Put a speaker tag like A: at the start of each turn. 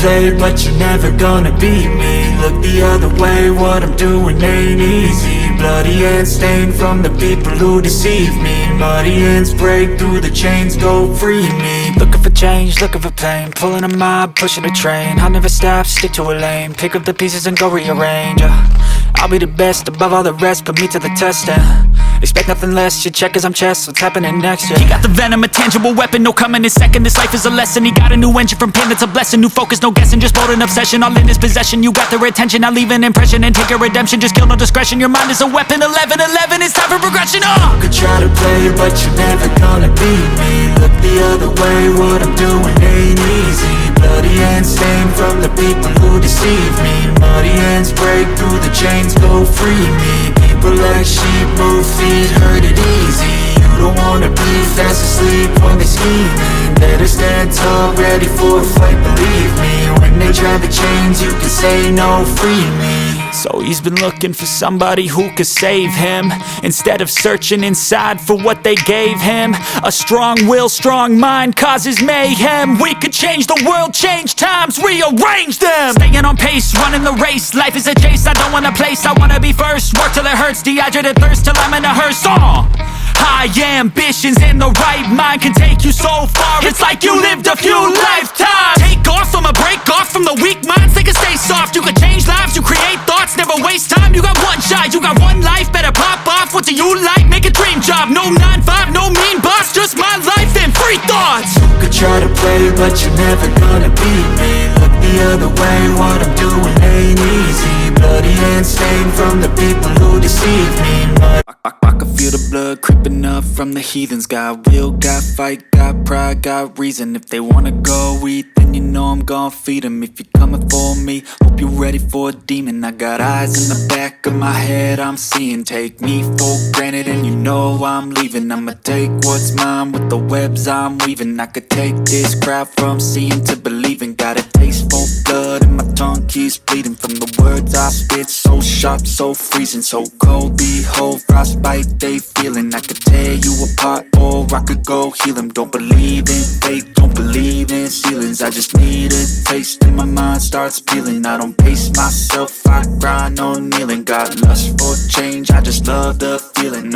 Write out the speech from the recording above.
A: play, but you're never gonna beat me. Look the other way, what I'm doing ain't easy. Bloody hands stained from the people who deceive me. Muddy hands break through the chains, go free me. Looking for change, looking for pain, pulling a mob, pushing a train. I'll never stop, stick to a lane, pick up the pieces and go rearrange. I'll be the best above all the rest, put me to the test and expect nothing less, your check is I'm chess, what's happening next, yeah. He got the venom, a tangible weapon, no coming in second. This life is a lesson, he got a new engine from pain, that's a blessing. New focus, no guessing, just bold and obsession, all in his possession. You got their attention, I'll leave an impression and take your redemption. Just kill, no discretion, your mind is a weapon. 11-11, it's time for progression, You could try to play, but you're never gonna beat me. Look the other way, what I'm doing ain't easy. Bloody hands stained from the people who deceive me. Muddy hands break through the chains, go free me. People like sheep move feet, hurt it easy. You don't wanna be fast asleep when they scheming. Better stand tall, ready for a fight, believe me. When they try the chains, you can say no, free me. So he's been looking for somebody who could save him, instead of searching inside for what they gave him. A strong will, strong mind causes mayhem. We could change the world, change times, rearrange them. Staying on pace, running the race. Life is a chase, I don't want a place, I wanna be first. Work till it hurts, dehydrated thirst till I'm in a hearse. High ambitions and the right mind can take you so far. It's like you lived a few lifetimes. Take off, I'ma break off from the weak minds. They can stay soft, you can change lives, you create thoughts, never waste time. You got one shot, you got one life, better pop off. What do you like? Make a dream job. No 9-5, no mean boss, just my life and free thoughts. You could try to play, but you're never gonna beat me. Look the other way, what I'm doing ain't easy. Bloody hands stained from the people who deceive me. I can feel the blood creeping up from the heathens. Got will, got fight, got pride, got reason. If they wanna go eat, then you know I'm gon' feed them. If you're coming for me, hope you're ready for a demon. I got eyes in the back of my head, I'm seeing. Take me for granted and you know I'm leaving. I'ma take what's mine with the webs I'm weaving. I could take this crowd from seeing to believing. Got a taste for blood and my tongue keeps bleeding from the words I spit. So sharp, so freezing, so cold. Behold, frostbite they feeling. I could tear you apart or I could go heal them. Don't believe in fate, don't believe in ceilings. I just need a taste and my mind starts peeling. I don't pace myself, I grind on kneeling. Got lust for change, I just love the feeling.